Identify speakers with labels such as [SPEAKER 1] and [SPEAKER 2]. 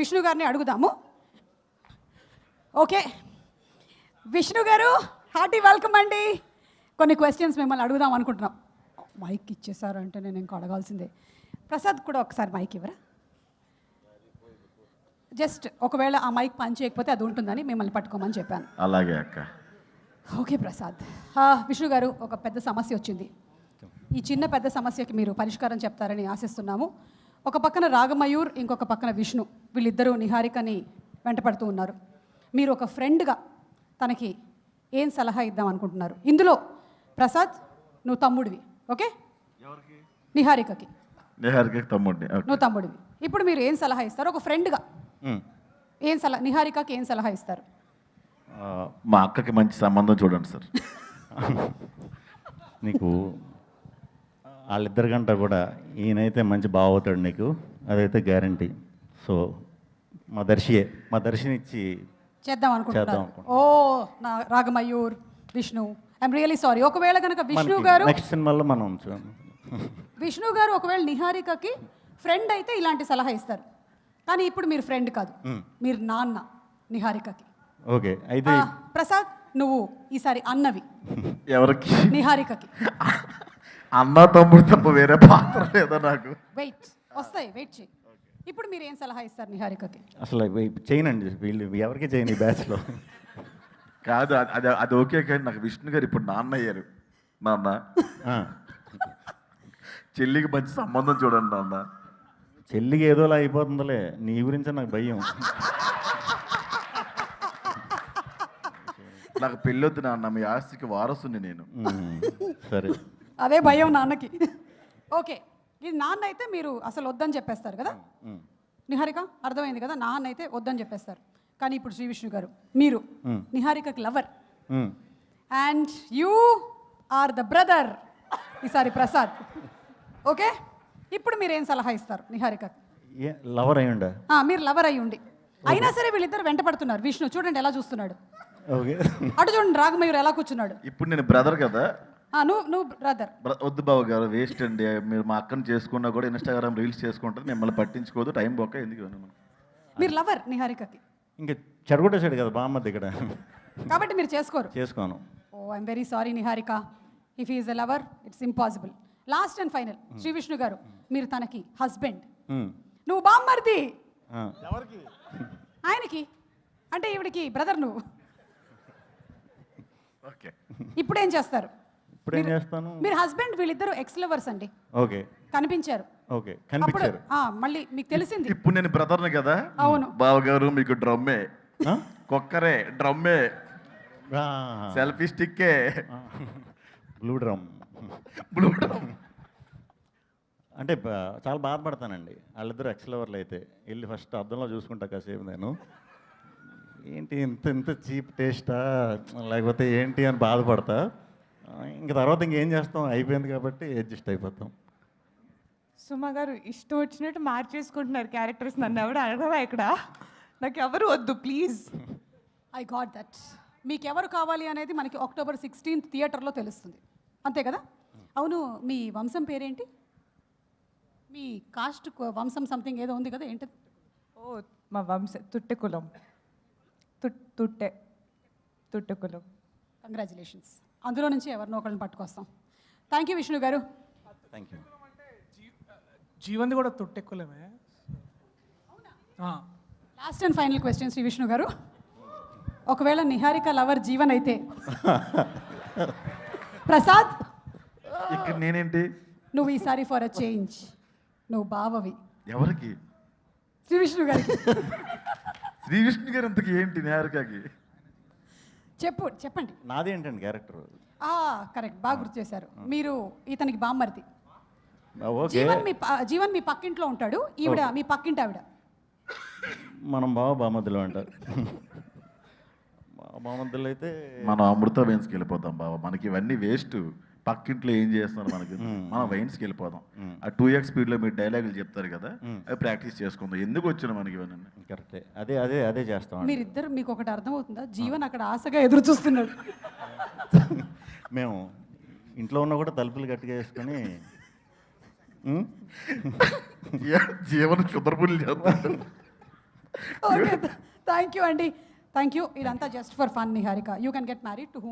[SPEAKER 1] విష్ణు గారిని అడుగుదాము. ఓకే విష్ణు గారు, హార్టీ వెల్కమ్ అండి. కొన్ని క్వశ్చన్స్ మిమ్మల్ని అడుగుదాం అనుకుంటున్నాం. మైక్ ఇచ్చేసారు అంటే నేను ఇంకా అడగాల్సిందే. ప్రసాద్ కూడా ఒకసారి మైక్ ఇవ్వరా? జస్ట్ ఒకవేళ ఆ మైక్ పని చేయకపోతే అది ఉంటుందని మిమ్మల్ని పట్టుకోమని చెప్పాను.
[SPEAKER 2] అలాగే అక్క.
[SPEAKER 1] ఓకే ప్రసాద్. విష్ణు గారు, ఒక పెద్ద సమస్య వచ్చింది. ఈ చిన్న పెద్ద సమస్యకి మీరు పరిష్కారం చెప్తారని ఆశిస్తున్నాము. ఒక పక్కన రాగమయూర్, ఇంకొక పక్కన విష్ణు, వీళ్ళిద్దరూ నిహారికని వెంటపడుతూ ఉన్నారు. మీరు ఒక ఫ్రెండ్గా తనకి ఏం సలహా ఇద్దాం అనుకుంటున్నారు? ఇందులో ప్రసాద్ నువ్వు తమ్ముడివి, ఓకే? నిహారికకి
[SPEAKER 2] తమ్ముడిని.
[SPEAKER 1] నువ్వు తమ్ముడివి. ఇప్పుడు మీరు ఏం సలహా ఇస్తారు ఒక ఫ్రెండ్గా? ఏం సలహా, నిహారికకి ఏం సలహా ఇస్తారు?
[SPEAKER 2] మా అక్కకి మంచి సంబంధం చూడండి సార్.
[SPEAKER 3] నీకు వాళ్ళిద్దరి కంటే కూడా ఈయనైతే మంచి బావ అవుతాడు నీకు, అదైతే గ్యారంటీ. సో మా దర్శిని ఇచ్చి
[SPEAKER 1] చేద్దాం అనుకుంటున్నారు. ఓ నా Ragamayur, Vishnu, I'm really sorry. ఒకవేళ కనుక విష్ణు గారు
[SPEAKER 3] నెక్స్ట్ సినిమాలో మనం
[SPEAKER 1] విష్ణు గారు ఒకవేళ నిహారికకి ఫ్రెండ్ అయితే ఇలాంటి సలహా ఇస్తారు. కానీ ఇప్పుడు మీరు ఫ్రెండ్ కాదు, మీరు నాన్న నిహారికకి.
[SPEAKER 3] ఓకే అయితే
[SPEAKER 1] ప్రసాద్ నువ్వు ఈసారి అన్నవి.
[SPEAKER 2] ఎవరికి?
[SPEAKER 1] నిహారికకి.
[SPEAKER 2] అన్న తమ్ముడు తప్ప వేరే పాత్ర లేదా నాకు?
[SPEAKER 1] వెయిట్ వస్తాయి, వెయిట్ చేయి. ఇప్పుడు మీరు ఏం సలహా ఇస్తారు నిహారికకి?
[SPEAKER 3] అసలు చేయనండి, వీళ్ళు ఎవరికి చేయను ఈ బ్యాచ్లో.
[SPEAKER 2] కాదు, అది అది ఓకే. కానీ నాకు విష్ణు గారు ఇప్పుడు నాన్న అయ్యారు. నాన్న చెల్లికి మంచి సంబంధం చూడండి నాన్న.
[SPEAKER 3] చెల్లికి ఏదోలా అయిపోతుందిలే, నీ గురించి నాకు భయం.
[SPEAKER 2] నాకు పెళ్ళొద్దు నాన్న, మీ ఆస్తికి వారసుని నేను.
[SPEAKER 3] సరే,
[SPEAKER 1] అదే భయం నాన్నకి. ఓకే, ఇది నాన్న అయితే మీరు అసలు వద్దని చెప్పేస్తారు కదా నిహారిక, అర్థమైంది కదా? నాన్న అయితే వద్దని చెప్పేస్తారు. కానీ ఇప్పుడు శ్రీ విష్ణు గారు, మీరు నిహారికకి lover and you are the brother ఈసారి ప్రసాద్, ఓకే? ఇప్పుడు మీరు ఏం సలహా ఇస్తారు నిహారికకి?
[SPEAKER 3] లవర్ అయ్యుండా?
[SPEAKER 1] మీరు లవర్ అయ్యి ఉండి అయినా సరే వీళ్ళిద్దరు వెంట పడుతున్నారు. విష్ణు చూడండి ఎలా చూస్తున్నాడు,
[SPEAKER 3] ఓకే.
[SPEAKER 1] అటు చూడండి రాగమయూర్ ఎలా కూర్చున్నాడు.
[SPEAKER 2] ఇప్పుడు నేను బ్రదర్ కదా.
[SPEAKER 1] నువ్వు బ్రదర్.
[SPEAKER 2] వద్దు బాబు గారు, వేస్ట్ అండి. మీరు మా అక్కను చేసుకున్నా కూడా ఇన్స్టాగ్రామ్ రీల్స్ చేసుకుంటారు, మిమ్మల్ని పట్టించుకోదు, టైం బొక్క ఎందుకు?
[SPEAKER 1] మీరు లవర్ నిహారికకి,
[SPEAKER 3] ఇంకా చెడగొట్టేసాడు కదా బామ్మద్ది ఇక్కడ,
[SPEAKER 1] కాబట్టి మీరు
[SPEAKER 3] చేసుకోను.
[SPEAKER 1] Oh I'm very sorry Niharika, if is a lover it's impossible. Last and final Shri Vishnu గారు, మీరు తనకి హస్బెండ్, నువ్వు బామ్మర్ది.
[SPEAKER 3] ఎవరికి?
[SPEAKER 1] ఆయనకి, అంటే ఈవిడికి బ్రదర్ నువ్వు.
[SPEAKER 2] ఓకే,
[SPEAKER 1] ఇప్పుడు ఏం చేస్తారు?
[SPEAKER 3] ఇప్పుడు ఏం చేస్తాను?
[SPEAKER 1] మీరు హస్బెండ్, వీళ్ళిద్దరు ఎక్స్ లవర్స్ అండి.
[SPEAKER 3] ఓకే,
[SPEAKER 1] కనిపించారు.
[SPEAKER 3] ఓకే, కనిపించారు.
[SPEAKER 1] మళ్ళీ మీకు తెలిసింది.
[SPEAKER 2] ఇప్పుడు నేను బ్రదర్ని కదా.
[SPEAKER 1] అవును
[SPEAKER 2] బావగారు, మీకు డ్రమ్మే, కుక్కరే, డ్రమ్మే, సెల్ఫీ స్టిక్కే,
[SPEAKER 3] బ్లూ డ్రమ్.
[SPEAKER 2] బ్లూ డ్రమ్
[SPEAKER 3] అంటే చాలా బాధపడతానండి. వాళ్ళిద్దరు ఎక్స్లవర్లు అయితే వెళ్ళి ఫస్ట్ అద్దంలో చూసుకుంటా కాసేపు నేను, ఏంటి ఇంత ఇంత చీప్ టేస్టా లేకపోతే ఏంటి అని బాధపడతా. ఇంక తర్వాత ఇంకేం చేస్తాం, అయిపోయింది కాబట్టి అడ్జస్ట్ అయిపోతాం.
[SPEAKER 4] సుమ గారు ఇష్టం వచ్చినట్టు మార్చేసుకుంటున్నారు క్యారెక్టర్స్. నన్ను ఎవరు అడగవా ఇక్కడ? నాకు ఎవరు వద్దు ప్లీజ్.
[SPEAKER 1] I got that. మీకు ఎవరు కావాలి అనేది మనకి October 16th థియేటర్లో తెలుస్తుంది, అంతే కదా? అవును, మీ వంశం పేరేంటి? మీ కాస్ట్ వంశం సంథింగ్ ఏదో ఉంది కదా, ఏంటది?
[SPEAKER 4] ఓ మా వంశ తుట్టె కులం. తుట్టె కులం.
[SPEAKER 1] కంగ్రాచులేషన్స్. అందులో నుంచి ఎవరినో ఒకరిని పట్టుకొస్తాం. థ్యాంక్ యూ విష్ణు గారు.
[SPEAKER 3] Thank you.
[SPEAKER 5] జీవన్ది కూడా తొట్టెక్కులమే.
[SPEAKER 1] Last and final question Shri Vishnu గారు, ఒకవేళ నిహారిక లవర్ జీవన్ అయితే ప్రసాద్
[SPEAKER 2] ఇక్కడ నేనేంటి?
[SPEAKER 1] నువ్వు ఈసారి ఫర్ అ చేంజ్ నువ్వు బావవి.
[SPEAKER 2] ఎవరికి?
[SPEAKER 1] శ్రీ విష్ణు గారికి.
[SPEAKER 2] శ్రీ విష్ణు గారు ఇంతకి ఏంటి నిహారికకి?
[SPEAKER 1] చెప్పండి.
[SPEAKER 3] నాది ఏంటండి క్యారెక్టర్?
[SPEAKER 1] కరెక్ట్, బాగా గుర్తు చేశారు. మీరు ఇతనికి బామ్మర్ది.
[SPEAKER 3] ఓకే,
[SPEAKER 1] జీవన్ మీ పక్కింట్లో ఉంటాడు, ఈవిడ మీ పక్కింటి ఆవిడ.
[SPEAKER 3] మనం బామద్దులు అంటారు. బామద్దులు అయితే
[SPEAKER 2] మనం అమృత వైన్స్కి వెళ్ళిపోతాం బాబా. మనకి ఇవన్నీ వేస్ట్. పక్కింట్లో ఏం చేస్తున్నారు మనకి, మనం వైన్స్కి వెళ్ళిపోదాం. ఆ 2x స్పీడ్లో మీరు డైలాగులు చెప్తారు కదా, అవి ప్రాక్టీస్ చేసుకుందాం. ఎందుకు వచ్చిన మనకి ఇవన్నీ?
[SPEAKER 3] కరెక్టే, అదే చేస్తాం.
[SPEAKER 1] మీరిద్దరు, మీకు ఒకటి అర్థమవుతుందా? జీవన్ అక్కడ ఆశగా ఎదురు చూస్తున్నాడు.
[SPEAKER 3] మేము ఇంట్లో ఉన్న కూడా తలుపులు గట్టిగా వేసుకొని
[SPEAKER 2] జీవన కుదరపులు చేస్తాడు.
[SPEAKER 1] ఓకే థ్యాంక్ యూ అండి థ్యాంక్ యూ ఇదంతా just for fun Niharika you can get married to